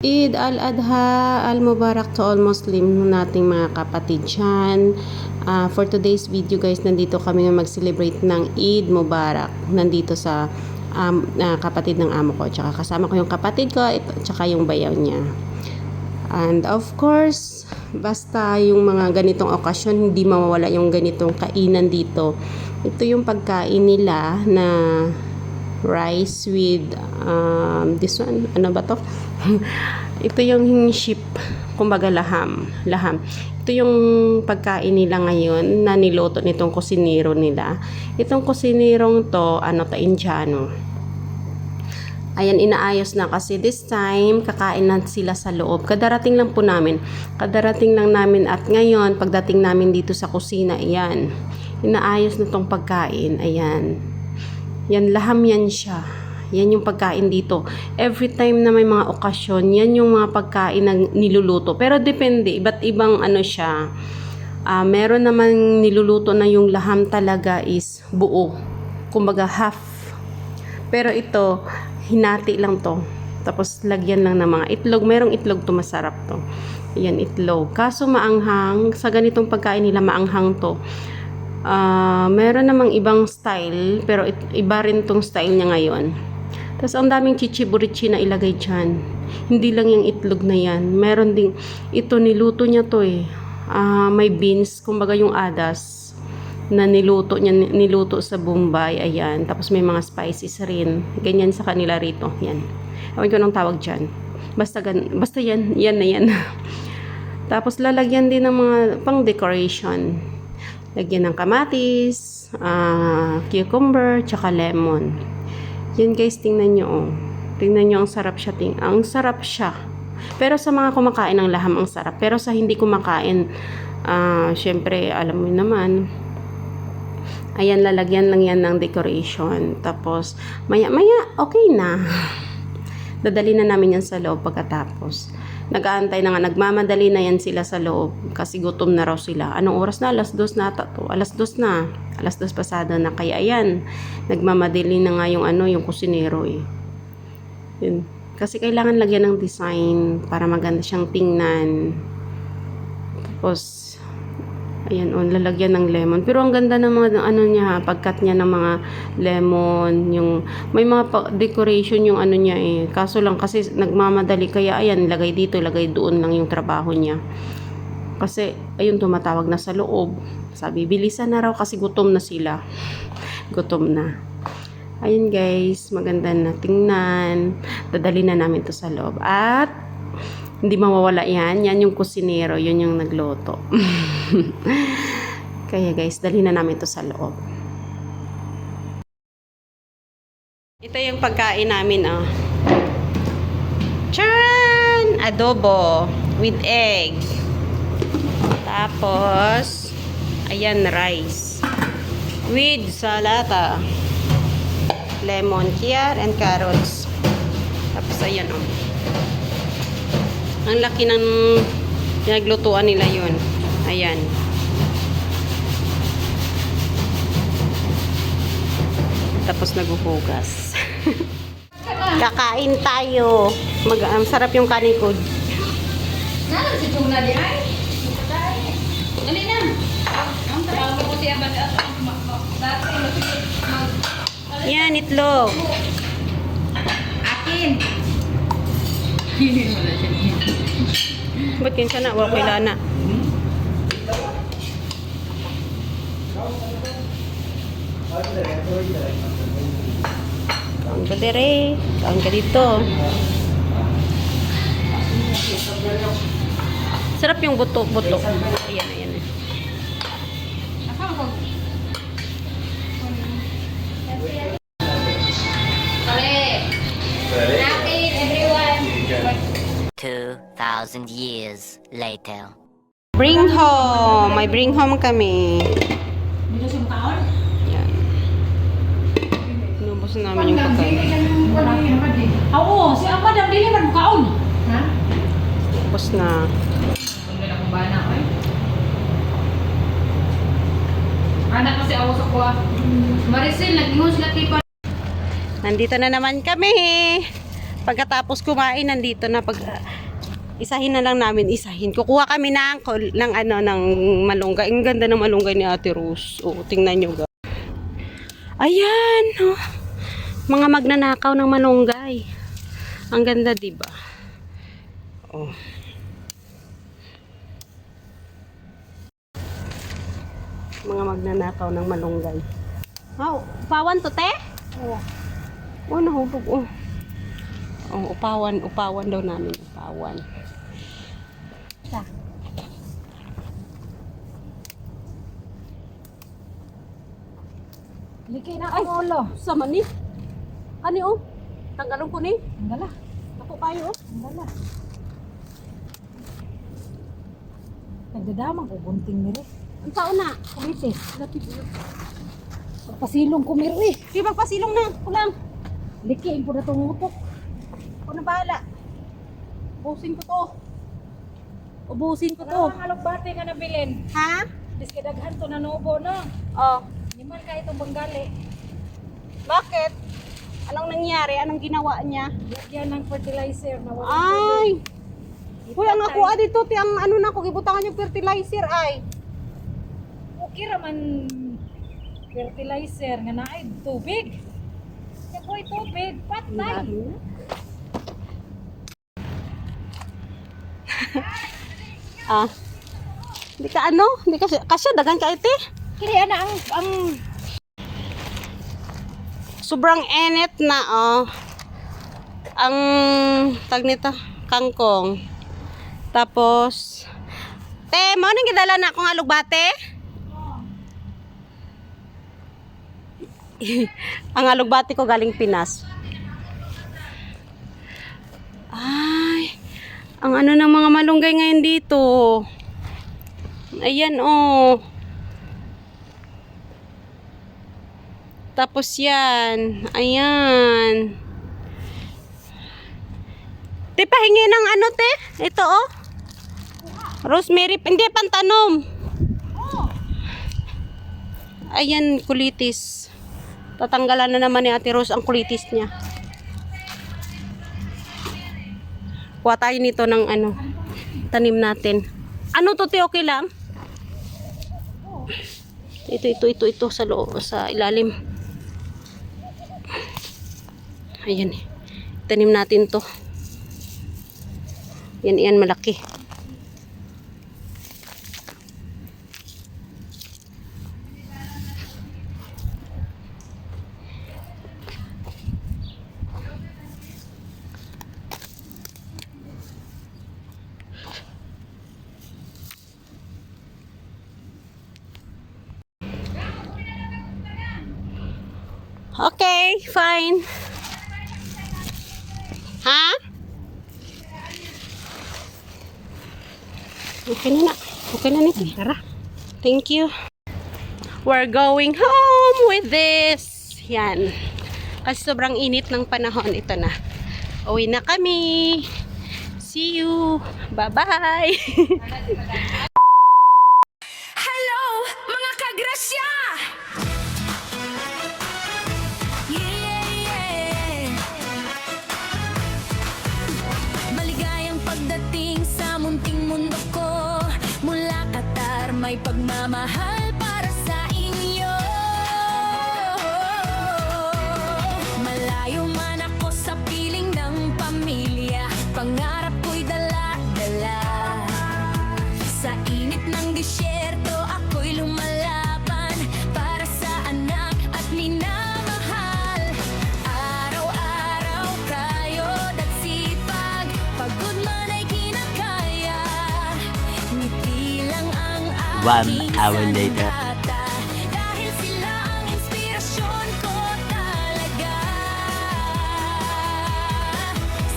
Eid al-Adha al-Mubarak to all Muslim nating mga kapatid dyan. For today's video guys, nandito kami mag-celebrate ng Eid Mubarak. Nandito sa kapatid ng amo ko. Tsaka kasama ko yung kapatid ko, tsaka yung bayaw niya. And of course, basta yung mga ganitong okasyon, hindi mawawala yung ganitong kainan dito. Ito yung pagkain nila na rice with this one, ano ba to? Ito yung sheep, kumbaga laham. Ito yung pagkain nila ngayon na niluto nitong kusinero nila. Itong kusinerong to, Indiano. Ayan, inaayos na kasi this time, kakain na sila sa loob. Kadarating lang namin at ngayon, pagdating namin dito sa kusina, ayan, inaayos na tong pagkain, ayan. Yan, laham yan siya. Yan yung pagkain dito. Every time na may mga okasyon, yan yung mga pagkain na niluluto. Pero depende, iba't ibang siya. Meron naman niluluto na yung laham talaga is buo. Kumbaga half. Pero ito, hinati lang to. Tapos lagyan lang ng mga itlog. Merong itlog to, masarap to. Yan, itlog. Kaso maanghang, sa ganitong pagkain nila maanghang to. Meron namang ibang style, pero iba rin tong style niya ngayon. Tapos ang daming chichiburichi na ilagay dyan. Hindi lang yung itlog na yan. Meron ding, ito niluto niya to eh. May beans, kumbaga yung adas na niluto sa Bombay, ayan. Tapos may mga spices rin. Ganyan sa kanila rito, yan. Ewan ko nang tawag dyan. Basta yan na yan. Tapos lalagyan din ng mga pang decoration. Lagyan ng kamatis, cucumber, tsaka lemon. Yan guys, tingnan nyo oh. Tingnan nyo, ang sarap siya. Ang sarap siya. Pero sa mga kumakain ng laham, ang sarap. Pero sa hindi kumakain, syempre, alam mo naman, ayan, lalagyan lang yan ng decoration. Tapos, maya-maya, okay na. Dadali na namin yan sa loob pagkatapos. Nag-aantay na nga, nagmamadali na yan sila sa loob kasi gutom na raw sila. Anong oras na? Alas 2 na ata to. Alas 2 na. Alas 2 pasado na. Kaya ayan, nagmamadali na nga yung kusinero eh. Yun. Kasi kailangan lagyan ng design para maganda siyang tingnan. Tapos, ayan on, lalagyan ng lemon. Pero ang ganda ng mga niya, pagkat niya ng mga lemon, yung may mga decoration yung niya eh. Kaso lang kasi nagmamadali, kaya ayan, lagay dito, lagay doon lang yung trabaho niya. Kasi ayun, tumatawag na sa loob. Sabi, bilisan na raw kasi gutom na sila. Gutom na. Ayun guys, maganda na tingnan. Dadali na namin to sa loob. At hindi mawawala yan. Yan yung kusinero. Yun yung nagluto. Kaya guys, dali na namin to sa loob. Ito yung pagkain namin, oh. Charan! Adobo with egg. Tapos, ayan, rice. With salata. Lemon, kiar, and carrots. Tapos, ayan, oh. Ang laki ng pinaglutuan nila yun. Ayan. Tapos naghuhugas. Kakain tayo. Sarap yung kanin ko. Si Tuna di ay. Dali na. Ang tawag ko siya ba Yan, itlog. akin. Hindi mo na siya. Ba't kinsa na? Wala ko ilana. Kaon ka dire. Kaon ka dito. Sarap yung buto-buto. Ayan, ayan. Asal ko? Akin, everyone. 2,000 years later. Bring home. May bring home kami. Dito sa taon? Yan. Inubos na namin yung pagkain. Oo, si Ama dang dili man kaon. Ha? Tapos na. Ang ganda kong bana ko eh. Anak kasi ako sa kuha. Maricel, nag-ingon sila tipa. Nandito na naman kami. Pagkatapos kumain, nandito na isahin na lang namin, isahin. Kukuha kami ng malunggay. Ang ganda ng malunggay ni Ate Rose. Oh, tingnan nyo guys. Ayan, oh. Mga magnanakaw ng malunggay. Ang ganda, 'di ba? Oh. Mga magnanakaw ng malunggay. Oh, upawan to, te? Oh. Oh, nahubog. Oh. Oh, upawan daw namin, upawan. Likay na ang ulo. Sama ni. Kani oh. Tanggalon ko ni. Andala. Ako kayo oh. Andala. Nagdadamang ko gunting ni rin. Ang taon na. Kulitis. Pasilong ko miro eh. Di magpasilong na. Kulang. Likiin po na itong utok. Ako na bahala. Ubusin ko to. Ubusin ko to. Ang alugbate nga nabilin. Ha? Diskidaghan to na nubo no. Oh. Niman ka itong banggali. Bakit? Anong nangyari? Anong ginawa niya? Lagyan ng fertilizer na wala. Ay! Uy, ang ako dito, ti ang ano na ko, ibutangan yung fertilizer ay. Okay raman fertilizer nga naay tubig. Kaya ko'y tubig, patay. Ah. Hindi ka ano? Hindi ka kasya dagan ka ite. Kaya na ang Sobrang init na oh. Ang tag nito, kangkong. Tapos te, mo nang gidala na akong alugbate? Ang alugbate ko galing Pinas. Ay, ang ano ng mga malunggay ngayon dito. Ayan oh. Tapos yan. Ayan. Te, pahingi ng ano, te? Ito, oh. Rosemary. Hindi, pantanom. Ayan, kulitis. Tatanggalan na naman ni Ate Rose ang kulitis niya. Kuha tayo nito ng ano, tanim natin. Ano to, te? Okay lang? Ito sa loob, sa ilalim. Ayan eh. Tanim natin to. Yan malaki. Okay, fine. Ha? Okay na na. Okay na nito. Tara. Thank you. We're going home with this. Yan. Kasi sobrang init ng panahon. Ito na. Uwi na kami. See you. Bye-bye. Hello, mga kagrasya! Yeah. Maligayang pagdating sa munting mundo ko. Mula Qatar may pagmamahal para sa inyo. Malayo man ako sa piling ng pamilya, pangarap ko'y dala-dala. Sa init ng disyerto, ako'y lumalaban para sa anak at minamahal. Araw-araw kayod at sipag, pagod man ay kinakaya. Ngiti lang ang aking 1 hour later. sandata, dahil sila ang inspirasyon ko talaga.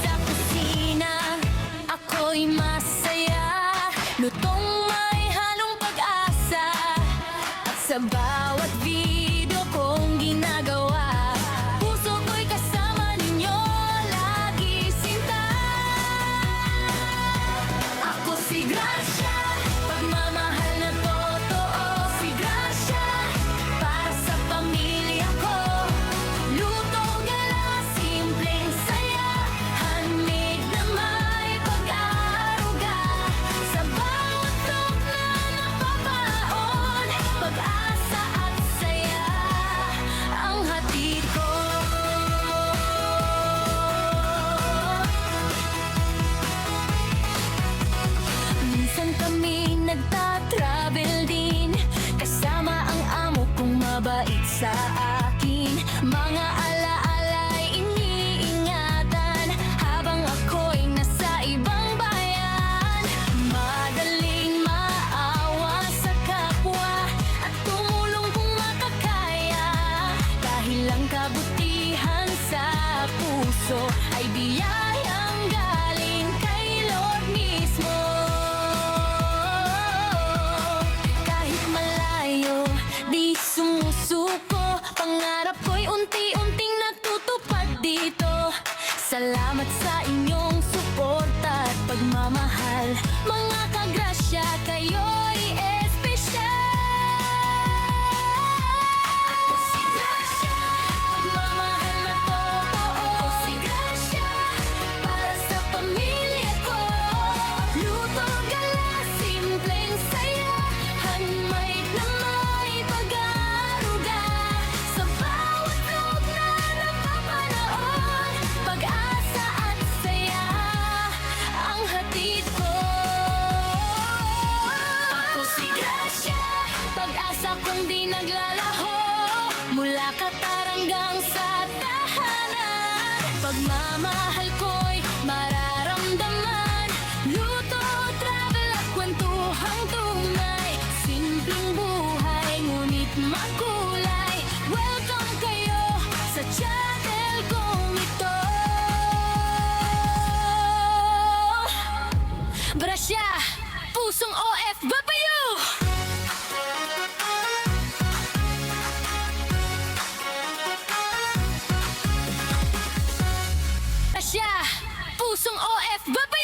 Sa kusina, ako'y masaya, lutong may halong pag-asa. At sa bawat video kong ginagawa, puso ko'y kasama ninyo lagi sinta. Ako si Gracia, pagmamahal na totoo. Si Gracia. sa akin. Mga alaala'y iniingatan habang ako'y nasa ibang bayan. Madaling maawa sa kapwa at tumulong kung makakaya. Dahil ang kabutihan sa puso ay biyayang galing kay Lord mismo. Kahit malayo, di sumusuko. Pangarap ko'y unti-unting natutupad dito. Salamat sa inyong suporta at pagmamahal. Mga kagrasya, kayo'y espesyal. Ako si Gracia, pagmamahal na totoo. Ako si Gracia, para sa pamilya ko. Luto, gala, simpleng saya. Handmade na may pag-aaruga. Sa bawat vlog na napapanood, pag-asa at saya ang hatid ko. Ako si Gracia, pag-asa kong di naglalaho. Mula Qatar hanggang sa tahanan, pagmamahal ko'y mararamdaman. Luto, travel at kwentuhang tunay. Simpleng buhay, ngunit makulay. Welcome kayo sa channel kong ito. Gracia, pusong OFW! Gracia, pusong OFW!